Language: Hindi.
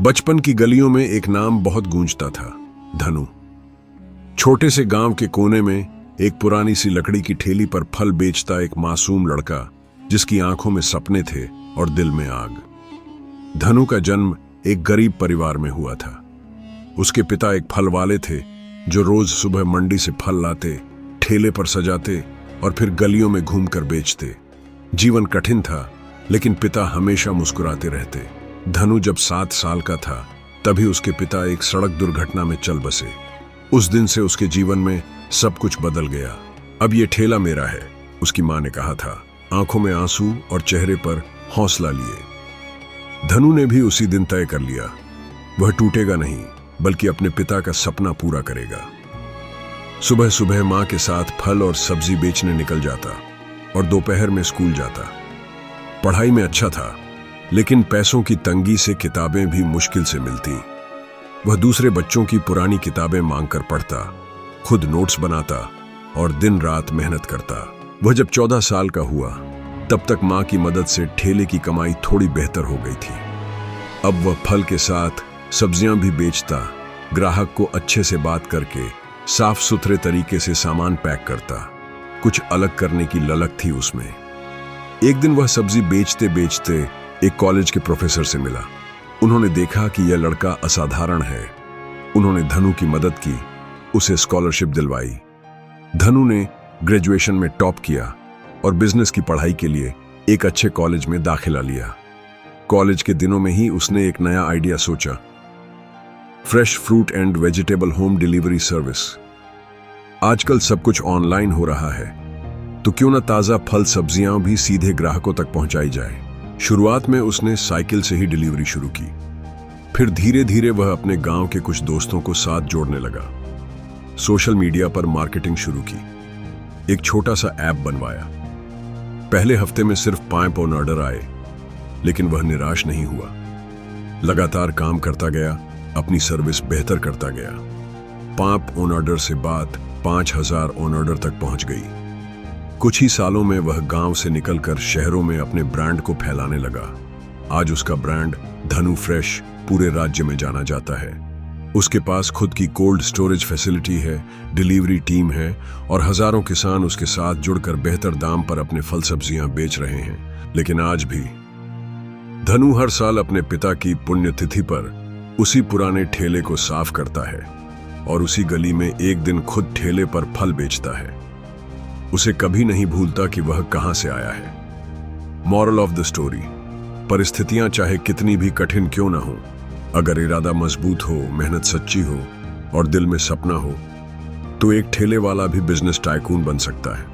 बचपन की गलियों में एक नाम बहुत गूंजता था, धनु। छोटे से गांव के कोने में एक पुरानी सी लकड़ी की ठेली पर फल बेचता एक मासूम लड़का, जिसकी आंखों में सपने थे और दिल में आग। धनु का जन्म एक गरीब परिवार में हुआ था। उसके पिता एक फल वाले थे जो रोज सुबह मंडी से फल लाते, ठेले पर सजाते और फिर गलियों में घूमकर बेचते। जीवन कठिन था, लेकिन पिता हमेशा मुस्कुराते रहते। धनु जब 7 साल का था, तभी उसके पिता एक सड़क दुर्घटना में चल बसे। उस दिन से उसके जीवन में सब कुछ बदल गया। अब ये ठेला मेरा है, उसकी मां ने कहा था, आंखों में आंसू और चेहरे पर हौसला लिए। धनु ने भी उसी दिन तय कर लिया, वह टूटेगा नहीं, बल्कि अपने पिता का सपना पूरा करेगा। सुबह सुबह मां के साथ फल और सब्जी बेचने निकल जाता और दोपहर में स्कूल जाता। पढ़ाई में अच्छा था, लेकिन पैसों की तंगी से किताबें भी मुश्किल से मिलती। वह दूसरे बच्चों की पुरानी किताबें मांगकर पढ़ता, खुद नोट्स बनाता और दिन रात मेहनत करता। वह जब 14 साल का हुआ, तब तक मां की मदद से ठेले की कमाई थोड़ी बेहतर हो गई थी। अब वह फल के साथ सब्जियां भी बेचता, ग्राहक को अच्छे से बात करके साफ सुथरे तरीके से सामान पैक करता। कुछ अलग करने की ललक थी उसमें। एक दिन वह सब्जी बेचते बेचते एक कॉलेज के प्रोफेसर से मिला। उन्होंने देखा कि यह लड़का असाधारण है। उन्होंने धनु की मदद की, उसे स्कॉलरशिप दिलवाई। धनु ने ग्रेजुएशन में टॉप किया और बिजनेस की पढ़ाई के लिए एक अच्छे कॉलेज में दाखिला लिया। कॉलेज के दिनों में ही उसने एक नया आइडिया सोचा, fresh fruit and vegetable home delivery service. आजकल सब कुछ ऑनलाइन हो रहा है, तो क्यों ना ताजा फल सब्जियां भी सीधे ग्राहकों तक पहुंचाई जाए। शुरुआत में उसने साइकिल से ही डिलीवरी शुरू की। फिर धीरे धीरे वह अपने गांव के कुछ दोस्तों को साथ जोड़ने लगा। सोशल मीडिया पर मार्केटिंग शुरू की, एक छोटा सा ऐप बनवाया। पहले हफ्ते में सिर्फ 5 ऑन ऑर्डर आए, लेकिन वह निराश नहीं हुआ। लगातार काम करता गया, अपनी सर्विस बेहतर करता गया। 5 ऑन ऑर्डर से बात 5000 ऑन ऑर्डर तक पहुंच गई। कुछ ही सालों में वह गांव से निकलकर शहरों में अपने ब्रांड को फैलाने लगा। आज उसका ब्रांड धनु फ्रेश पूरे राज्य में जाना जाता है। उसके पास खुद की कोल्ड स्टोरेज फैसिलिटी है, डिलीवरी टीम है और हजारों किसान उसके साथ जुड़कर बेहतर दाम पर अपने फल सब्जियां बेच रहे हैं। लेकिन आज भी धनु हर साल अपने पिता की पुण्यतिथि पर उसी पुराने ठेले को साफ करता है और उसी गली में एक दिन खुद ठेले पर फल बेचता है। उसे कभी नहीं भूलता कि वह कहां से आया है। मॉरल ऑफ द स्टोरी, परिस्थितियां चाहे कितनी भी कठिन क्यों ना हो, अगर इरादा मजबूत हो, मेहनत सच्ची हो और दिल में सपना हो, तो एक ठेले वाला भी बिजनेस टाइकून बन सकता है।